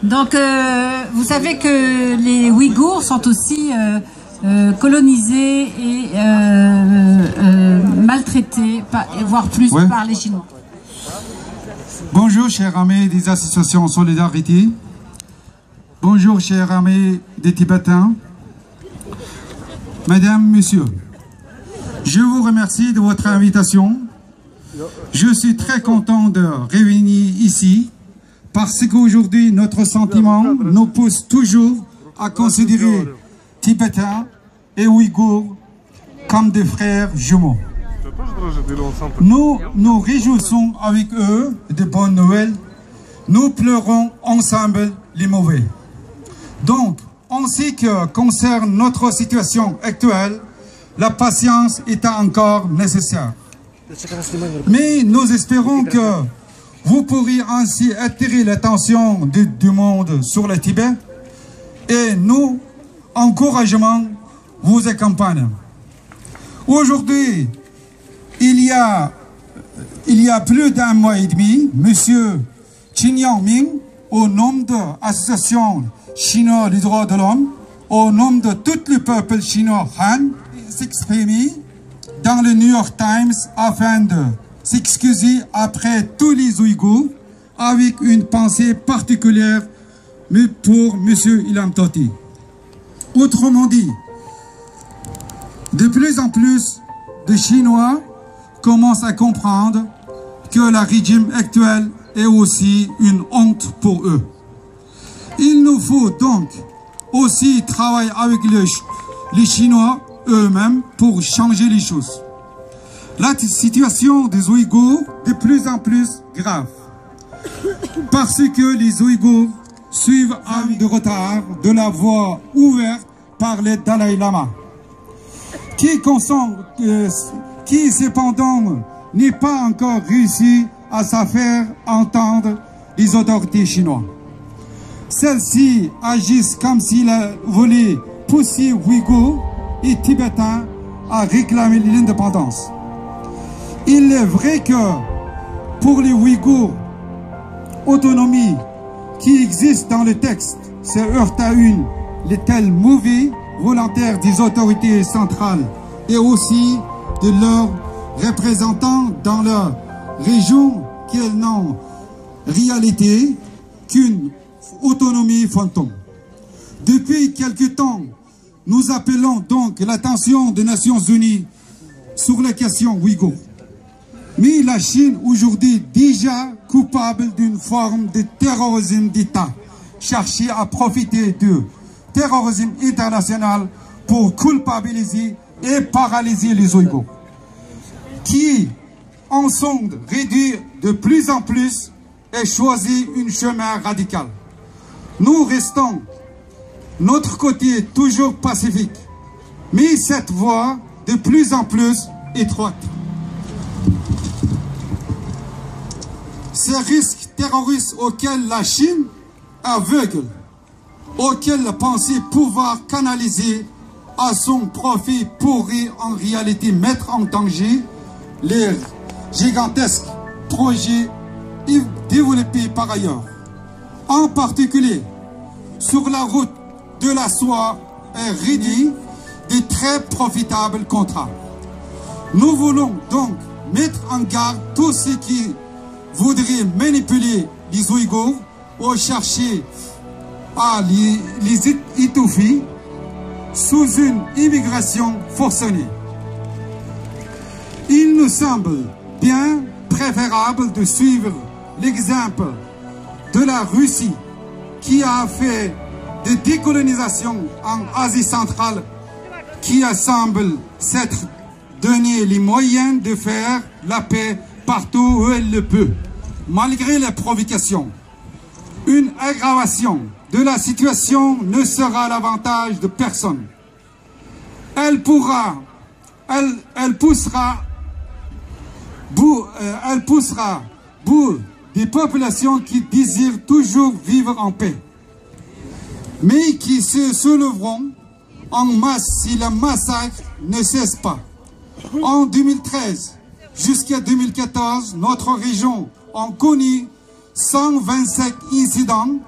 Donc, vous savez que les Ouïghours sont aussi colonisés et maltraités, voire plus par les Chinois. Bonjour, chers amis des associations Solidarité. Bonjour, chers amis des Tibétains. Mesdames, Messieurs, je vous remercie de votre invitation. Je suis très content de réunir ici parce qu'aujourd'hui, notre sentiment nous pousse toujours à considérer Tibétains et Ouïghours comme des frères jumeaux. Nous nous réjouissons avec eux de bonnes nouvelles. Nous pleurons ensemble les mauvais. Donc, en ce qui concerne notre situation actuelle, la patience est encore nécessaire. Mais nous espérons que vous pourrez ainsi attirer l'attention du monde sur le Tibet et nous, encouragement, vous accompagne. Aujourd'hui, il y a plus d'un mois et demi, M. Qin Yangming, au nom de l'Association chinoise des droits de l'homme, au nom de tout le peuple chinois Han, s'exprimait dans le New York Times afin de s'excuser après tous les Ouïghours avec une pensée particulière pour M. Ilham Tohti. Autrement dit, de plus en plus de Chinois commencent à comprendre que le régime actuel est aussi une honte pour eux. Il nous faut donc aussi travailler avec les Chinois eux-mêmes pour changer les choses. La situation des Ouïghours est de plus en plus grave parce que les Ouïghours suivent avec de retard de la voie ouverte par le Dalai Lama, qui cependant n'est pas encore réussi à se faire entendre les autorités chinoises. Celles-ci agissent comme s'ils voulaient pousser Ouïghours et Tibétains à réclamer l'indépendance. Il est vrai que pour les Ouïghours, autonomie qui existe dans le texte se heurte à une telle mauvaise volontaire des autorités centrales et aussi de leurs représentants dans leur région qu'ils n'ont réalité qu'une autonomie fantôme. Depuis quelque temps, nous appelons donc l'attention des Nations Unies sur la question ouïghour. Mais la Chine aujourd'hui est déjà coupable d'une forme de terrorisme d'État, chercher à profiter du terrorisme international pour culpabiliser et paralyser les Ouïghours, qui en sont réduits de plus en plus et choisissent un chemin radical. Nous restons notre côté toujours pacifique, mais cette voie de plus en plus étroite. Ces risques terroristes auxquels la Chine aveugle, auxquels pensait pouvoir canaliser à son profit, pourrait en réalité mettre en danger les gigantesques projets développés par ailleurs. En particulier, sur la route de la soie est réduit de très profitables contrats. Nous voulons donc mettre en garde tous ceux qui voudraient manipuler les Ouïghours ou chercher à les étouffer sous une immigration forcenée. Il nous semble bien préférable de suivre l'exemple de la Russie qui a fait de décolonisation en Asie centrale, qui semble s'être donné les moyens de faire la paix partout où elle le peut, malgré les provocations. Une aggravation de la situation ne sera à l'avantage de personne. Elle poussera bout des populations qui désirent toujours vivre en paix, mais qui se soulèveront en masse si le massacre ne cesse pas. En 2013 jusqu'à 2014, notre région a connu 125 incidents,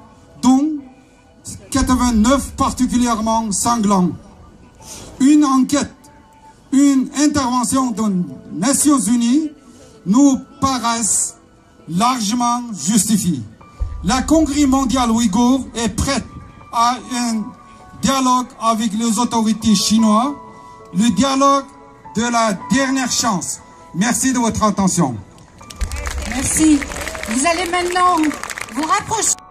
dont 1989 particulièrement sanglant. Une enquête, une intervention des Nations Unies nous paraissent largement justifiées. La Congrès mondiale ouïghour est prête à un dialogue avec les autorités chinoises, le dialogue de la dernière chance. Merci de votre attention. Merci. Vous allez maintenant vous rapprocher.